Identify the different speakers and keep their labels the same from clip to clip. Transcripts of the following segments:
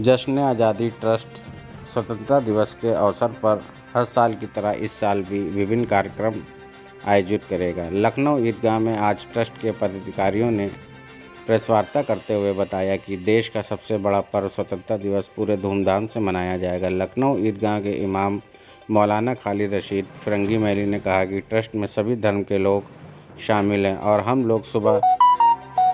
Speaker 1: जश्न आज़ादी ट्रस्ट स्वतंत्रता दिवस के अवसर पर हर साल की तरह इस साल भी विभिन्न कार्यक्रम आयोजित करेगा। लखनऊ ईदगाह में आज ट्रस्ट के पदाधिकारियों ने प्रेस वार्ता करते हुए बताया कि देश का सबसे बड़ा पर्व स्वतंत्रता दिवस पूरे धूमधाम से मनाया जाएगा। लखनऊ ईदगाह के इमाम मौलाना खालिद रशीद फिरंगी महली ने कहा कि ट्रस्ट में सभी धर्म के लोग शामिल हैं और हम लोग सुबह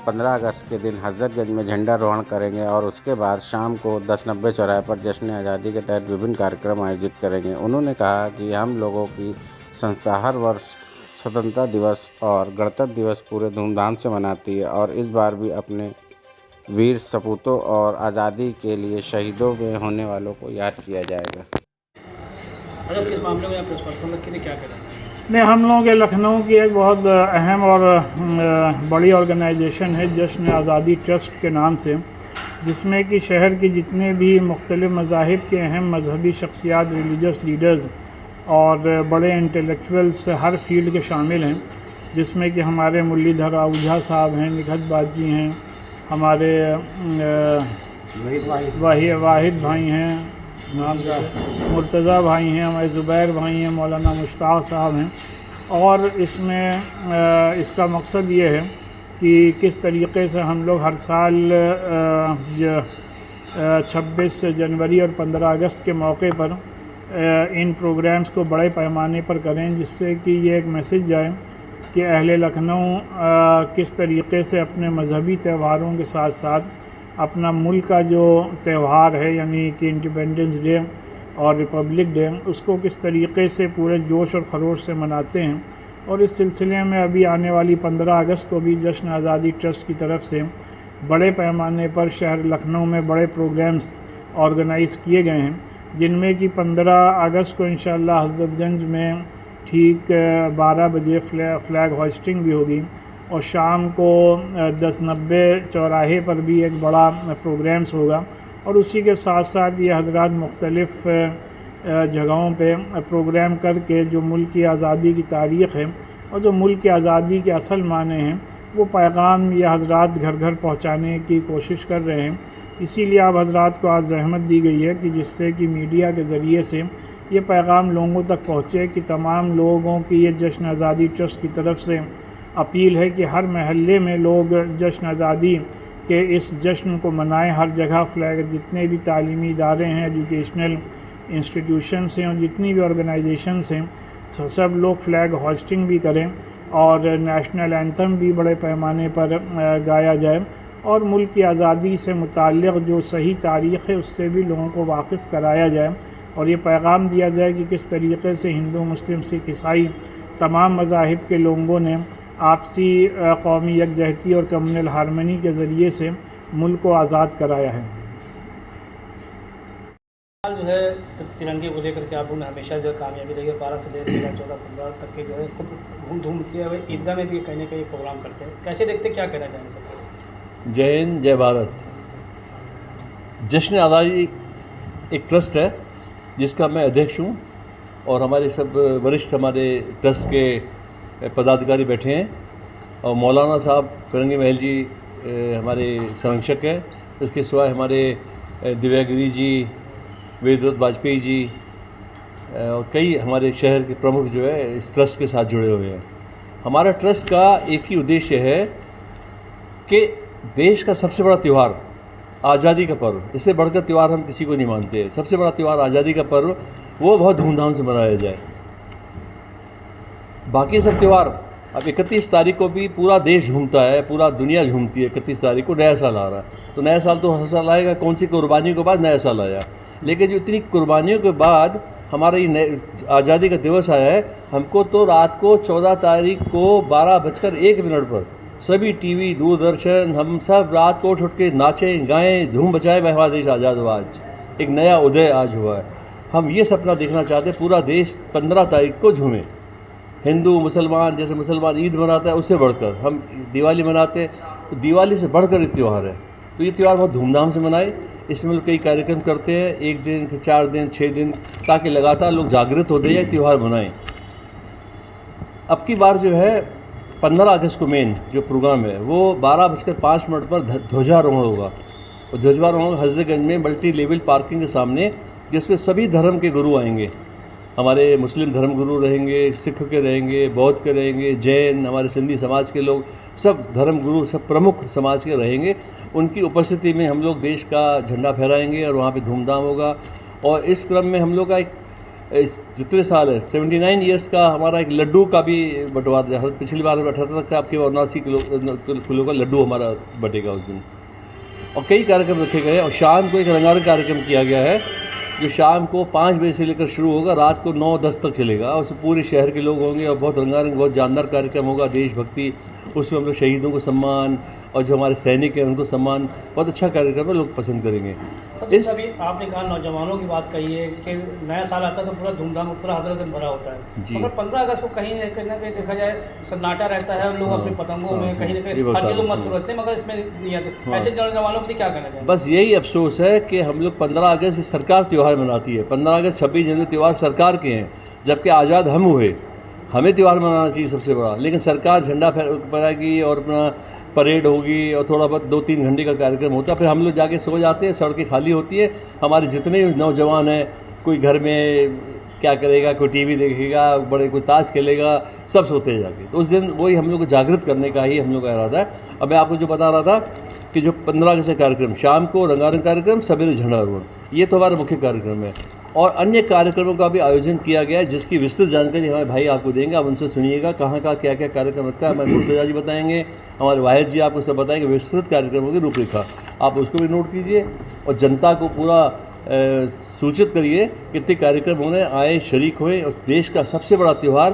Speaker 1: 15 अगस्त के दिन हजरतगंज में झंडारोहण करेंगे और उसके बाद शाम को 1090 चौराहे पर जश्न आज़ादी के तहत विभिन्न कार्यक्रम आयोजित करेंगे। उन्होंने कहा कि हम लोगों की संस्था हर वर्ष स्वतंत्रता दिवस और गणतंत्र दिवस पूरे धूमधाम से मनाती है और इस बार भी अपने वीर सपूतों और आज़ादी के लिए शहीदों में होने वालों को याद किया जाएगा।
Speaker 2: इस मामले में प्रेस कॉन्फ्रेंस के लिए क्या करें?
Speaker 3: नहीं, हम लोगों के लखनऊ की एक बहुत अहम और बड़ी ऑर्गेनाइजेशन है जश्न आज़ादी ट्रस्ट के नाम से, जिसमें कि शहर के जितने भी मुख्तलिफ़ मज़ाहिब के अहम मजहबी शख्सियात, रिलीजियस लीडर्स और बड़े इंटेलेक्चुअल्स हर फील्ड के शामिल हैं, जिसमें कि हमारे मुरलीधर आहूजा साहब हैं, निखत बाजी हैं, हमारे वाहिद भाई हैं, मुर्तज़ा भाई हैं, हमारे ज़ुबैर भाई हैं, मौलाना मुश्ताक साहब हैं। और इसमें इसका मकसद ये है कि किस तरीक़े से हम लोग हर साल 26 जनवरी और 15 अगस्त के मौके पर इन प्रोग्राम्स को बड़े पैमाने पर करें, जिससे कि ये एक मैसेज जाए कि अहले लखनऊ किस तरीक़े से अपने मजहबी त्यौहारों के साथ साथ अपना मुल्क का जो त्यौहार है यानी कि इंडिपेंडेंस डे और रिपब्लिक डे, उसको किस तरीक़े से पूरे जोश और ख़रोश से मनाते हैं। और इस सिलसिले में अभी आने वाली 15 अगस्त को भी जश्न आज़ादी ट्रस्ट की तरफ से बड़े पैमाने पर शहर लखनऊ में बड़े प्रोग्राम्स ऑर्गेनाइज़ किए गए हैं, जिनमें कि 15 अगस्त को इंशाअल्लाह हज़रतगंज में ठीक 12 बजे फ्लैग होइस्टिंग भी होगी और शाम को 1090 चौराहे पर भी एक बड़ा प्रोग्राम्स होगा। और उसी के साथ साथ ये हज़रात मुख्तलिफ़ जगहों पे प्रोग्राम करके जो मुल्क की आज़ादी की तारीख़ है और जो मुल्क की आज़ादी के असल माने हैं वो पैगाम ये हज़रात घर घर पहुँचाने की कोशिश कर रहे हैं। इसीलिए आप हज़रात को आज ज़हमत दी गई है कि जिससे कि मीडिया के ज़रिए से ये पैगाम लोगों तक पहुँचे कि तमाम लोगों की ये जश्न आज़ादी ट्रस्ट की तरफ से अपील है कि हर महल्ले में लोग जश्न आज़ादी के इस जश्न को मनाएं। हर जगह फ्लैग, जितने भी तालीमी इदारे हैं, एजुकेशनल इंस्टीट्यूशंस हैं और जितनी भी ऑर्गेनाइजेशंस हैं, सब लोग फ्लैग होस्टिंग भी करें और नेशनल एंथम भी बड़े पैमाने पर गाया जाए और मुल्क की आज़ादी से मुताल्लिक़ जो सही तारीख़ है उससे भी लोगों को वाकिफ़ कराया जाए और ये पैगाम दिया जाए कि किस तरीक़े से हिंदू, मुस्लिम, सिख, ईसाई तमाम मज़ाहिब के लोगों ने आपसी कौमी यकजहती और कम्युनल हारमनी के ज़रिए से मुल्क को आज़ाद कराया है।
Speaker 2: जो है तिरंगे को लेकर के आप लोगों ने हमेशा जो कामयाबी रही है, 12 से लेकर 14, 15 तक के जो है खूब धूम किए हुए ईदगाह में भी कहीं ना कहीं प्रोग्राम करते हैं, कैसे देखते हैं, क्या कहना चाहेंगे सर?
Speaker 4: जय हिंद, जय भारत। जश्न आज़ादी एक ट्रस्ट है जिसका मैं अध्यक्ष हूँ और हमारे सब वरिष्ठ हमारे ट्रस्ट के पदाधिकारी बैठे हैं और मौलाना साहब फिरंगी महल जी हमारे संरक्षक हैं। इसके सिवाय हमारे दिव्यागिरी जी, वेदवत वाजपेयी जी और कई हमारे शहर के प्रमुख जो है इस ट्रस्ट के साथ जुड़े हुए हैं। हमारा ट्रस्ट का एक ही उद्देश्य है कि देश का सबसे बड़ा त्यौहार आज़ादी का पर्व, इससे बढ़कर त्यौहार हम किसी को नहीं मानते। सबसे बड़ा त्यौहार आज़ादी का पर्व वो बहुत धूमधाम से मनाया जाए। बाकी सब त्यौहार, अब 31 तारीख को भी पूरा देश झूमता है, पूरा दुनिया झूमती है। 31 तारीख को नया साल आ रहा है, तो नया साल तो हर साल आएगा। कौन सी कुर्बानियों के बाद नया साल आया, लेकिन जो इतनी कुर्बानियों के बाद हमारा ये आज़ादी का दिवस आया है, हमको तो रात को 14 तारीख को 12:01 पर सभी टीवी, दूरदर्शन, हम सब रात को उठ के नाचें, गाएं, धूम बजाएं, हमारा देश आज़ाद हुआ। आज एक नया उदय आज हुआ है। हम ये सपना देखना चाहते हैं पूरा देश 15 तारीख को झूमे। हिंदू, मुसलमान, जैसे मुसलमान ईद मनाता है उससे बढ़कर हम दिवाली मनाते हैं, तो दिवाली से बढ़कर ये त्यौहार है। तो ये त्यौहार बहुत धूमधाम से मनाए। इसमें लोग कई कार्यक्रम करते हैं, 1 दिन, 4 दिन, 6 दिन, ताकि लगातार लोग जागृत होते जाए, त्यौहार मनाएं। अब की बार जो है 15 अगस्त को मेन जो प्रोग्राम है वो 12:05 पर ध्वजारोहण होगा और ध्वजवान होगा हजरतगंज में मल्टी लेवल पार्किंग के सामने, जिसमें सभी धर्म के गुरु आएंगे। हमारे मुस्लिम धर्म गुरु रहेंगे, सिख के रहेंगे, बौद्ध के रहेंगे, जैन, हमारे सिंधी समाज के लोग, सब धर्म गुरु, सब प्रमुख समाज के रहेंगे। उनकी उपस्थिति में हम लोग देश का झंडा फहराएंगे और वहाँ पे धूमधाम होगा। और इस क्रम में हम लोग का एक जितने साल है 79 ईयर्स का हमारा एक लड्डू का भी बंटवारा है। पिछली बार 78 का आपके 79 किलो का लड्डू हमारा बटेगा उस दिन। और कई कार्यक्रम रखे गए और शाम को एक रंगारंग कार्यक्रम किया गया है जो शाम को 5 बजे से लेकर शुरू होगा, रात को 9-10 तक चलेगा। उसमें पूरे शहर के लोग होंगे और बहुत रंगारंग, बहुत जानदार कार्यक्रम होगा, देशभक्ति। उसमें हम लोग शहीदों को सम्मान और जो हमारे सैनिक हैं उनको सम्मान, बहुत अच्छा कार्यक्रम है, लोग पसंद करेंगे।
Speaker 2: इस अभी आपने कहा नौजवानों की बात कही है कि नया साल आता है तो पूरा धूमधाम, पूरा हजरतगंज भरा होता है
Speaker 4: जी।
Speaker 2: मगर 15 अगस्त को कहीं ना कहीं देखा जाए सन्नाटा रहता है, लोग अपनी पतंगों में कहीं ना कहीं
Speaker 4: ये
Speaker 2: हर
Speaker 4: बता
Speaker 2: चीज़ों
Speaker 4: रहा
Speaker 2: मस्त
Speaker 4: हूँ।
Speaker 2: रहते हैं, मगर इसमें नहीं आते। ऐसे नौजवानों के लिए क्या कहना चाहिए?
Speaker 4: बस यही अफसोस है कि हम लोग 15 अगस्त सरकार त्यौहार मनाती है। 15 अगस्त 26 जनवरी त्यौहार सरकार के हैं, जबकि आज़ाद हम हुए, हमें त्यौहार मनाना चाहिए सबसे बड़ा। लेकिन सरकार झंडा फहराएगी और अपना परेड होगी और थोड़ा बहुत 2-3 घंटे का कार्यक्रम होता है, फिर हम लोग जाके सो जाते हैं, सड़कें खाली होती है। हमारे जितने नौजवान हैं, कोई घर में क्या करेगा, कोई टीवी देखेगा, बड़े कोई ताश खेलेगा, सब सोते हैं जाके। तो उस दिन वही हम लोग को जागृत करने का ही हम लोग का इरादा है। अब मैं आपको जो बता रहा था कि जो 15 अगस्त कार्यक्रम, शाम को रंगारंग कार्यक्रम, सवेरे झंडारोहण, ये तो हमारा मुख्य कार्यक्रम है। और अन्य कार्यक्रमों का भी आयोजन किया गया है जिसकी विस्तृत जानकारी हमारे भाई आपको देंगे, आप उनसे सुनिएगा कहाँ का क्या क्या कार्यक्रम रखा है। हमारे मुर्तजा जी बताएंगे, हमारे वाहिद जी आपको सब बताएंगे विस्तृत कार्यक्रमों की रूपरेखा, आप उसको भी नोट कीजिए और जनता को पूरा सूचित करिए कितने कार्यक्रम होने, आए, शरीक हुए। उस देश का सबसे बड़ा त्यौहार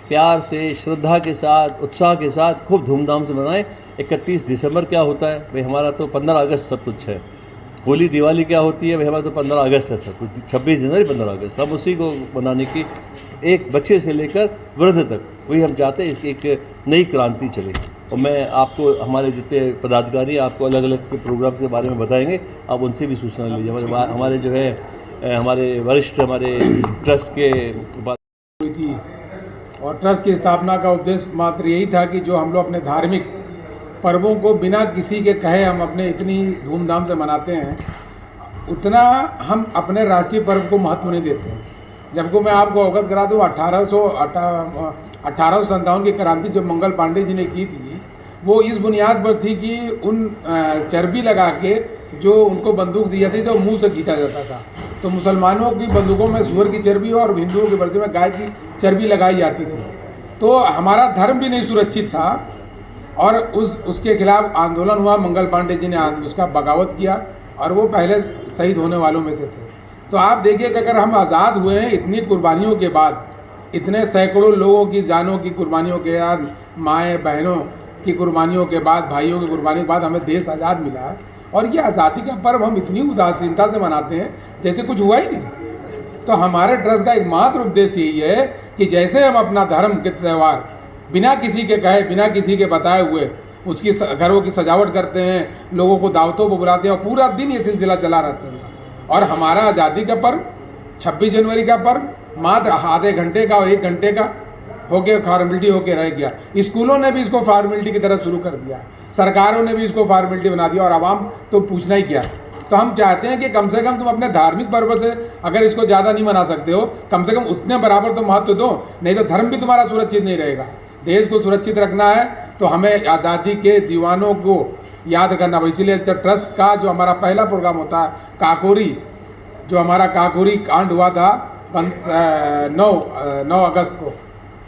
Speaker 4: प्यार से, श्रद्धा के साथ, उत्साह के साथ खूब धूमधाम से मनाएं। 31 दिसंबर क्या होता है भाई, हमारा तो 15 अगस्त सब कुछ है। होली दिवाली क्या होती है भाई, हमारा तो 15 अगस्त है सब कुछ। 26 जनवरी 15 अगस्त, हम उसी को मनाने की, एक बच्चे से लेकर वृद्ध तक वही हम चाहते हैं, इसकी एक नई क्रांति चले। और मैं आपको, हमारे जितने पदाधिकारी आपको अलग अलग के प्रोग्राम के बारे में बताएंगे, आप उनसे भी सूचना लीजिए। हमारे जो है हमारे वरिष्ठ, हमारे ट्रस्ट के
Speaker 5: हुई थी और ट्रस्ट की स्थापना का उद्देश्य मात्र यही था कि जो हम लोग अपने धार्मिक पर्वों को बिना किसी के कहे हम अपने इतनी धूमधाम से मनाते हैं, उतना हम अपने राष्ट्रीय पर्व को महत्व नहीं देते हैं। जबकि मैं आपको अवगत करा दूँ, 1857 की क्रांति जो मंगल पांडे जी ने की थी, वो इस बुनियाद पर थी कि उन चर्बी लगा के जो उनको बंदूक दी जाती थी तो मुंह से खींचा जाता था। तो मुसलमानों की बंदूकों में सूअर की चर्बी और हिंदुओं की वर्दी में गाय की चर्बी लगाई जाती थी। तो हमारा धर्म भी नहीं सुरक्षित था और उसके खिलाफ आंदोलन हुआ। मंगल पांडे जी ने उसका बगावत किया और वो पहले शहीद होने वालों में से थे। तो आप देखिए कि अगर हम आज़ाद हुए हैं इतनी कुर्बानियों के बाद, इतने सैकड़ों लोगों की जानों की कुर्बानियों के बाद, माएँ बहनों की कुर्बानियों के बाद, भाइयों की कुर्बानी के बाद हमें देश आज़ाद मिला है और ये आज़ादी का पर्व हम इतनी उदासीनता से मनाते हैं जैसे कुछ हुआ ही नहीं। तो हमारे ट्रस्ट का एकमात्र उद्देश्य यही है कि जैसे हम अपना धर्म के त्यौहार बिना किसी के कहे, बिना किसी के बताए हुए उसकी घरों की सजावट करते हैं, लोगों को दावतों को बुलाते हैं और पूरा दिन ये सिलसिला चला रहता है। और हमारा आज़ादी का पर्व, 26 जनवरी का पर्व मात्र आधे घंटे का और 1 घंटे का होके फॉर्मेलिटी होके रह गया। स्कूलों ने भी इसको फॉर्मेलिटी की तरह शुरू कर दिया, सरकारों ने भी इसको फॉर्मेलिटी बना दिया और आवाम तो पूछना ही क्या। तो हम चाहते हैं कि कम से कम तुम अपने धार्मिक पर्व से अगर इसको ज़्यादा नहीं मना सकते हो, कम से कम उतने बराबर तो महत्व दो, नहीं तो धर्म भी तुम्हारा सुरक्षित नहीं रहेगा। देश को सुरक्षित रखना है तो हमें आज़ादी के दीवानों को याद करना पड़ेगा। इसलिए ट्रस्ट का जो हमारा पहला प्रोग्राम होता है काकोरी, जो हमारा काकोरी कांड हुआ था 9 अगस्त को,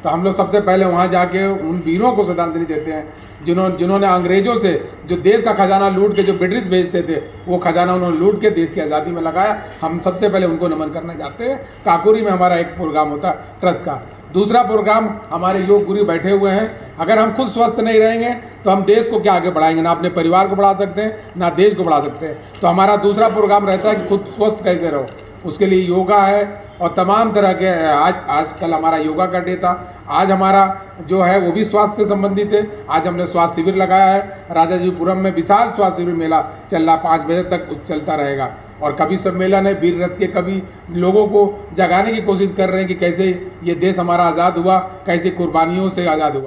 Speaker 5: तो हम लोग सबसे पहले वहाँ जाके उन वीरों को श्रद्धांजलि देते हैं जिन्होंने अंग्रेज़ों से जो देश का खजाना लूट के, जो ब्रिटिश भेजते थे, वो खजाना उन्होंने लूट के देश की आज़ादी में लगाया। हम सबसे पहले उनको नमन करना चाहते हैं। काकोरी में हमारा एक प्रोग्राम होता है ट्रस्ट का। दूसरा प्रोग्राम, हमारे योग गुरु बैठे हुए हैं। अगर हम खुद स्वस्थ नहीं रहेंगे तो हम देश को क्या आगे बढ़ाएंगे, ना अपने परिवार को बढ़ा सकते हैं ना देश को बढ़ा सकते हैं। तो हमारा दूसरा प्रोग्राम रहता है कि खुद स्वस्थ कैसे रहो, उसके लिए योगा है और तमाम तरह के आजकल हमारा योगा का डे था। आज हमारा जो है वो भी स्वास्थ्य से संबंधित है। आज हमने स्वास्थ्य शिविर लगाया है राजाजीपुरम में, विशाल स्वास्थ्य शिविर मेला चल रहा, 5 बजे तक चलता रहेगा। और कवि सम्मेलन है, वीर रस के कवि लोगों को जगाने की कोशिश कर रहे हैं कि कैसे ये देश हमारा आज़ाद हुआ, कैसे कुर्बानियों से आज़ाद हुआ।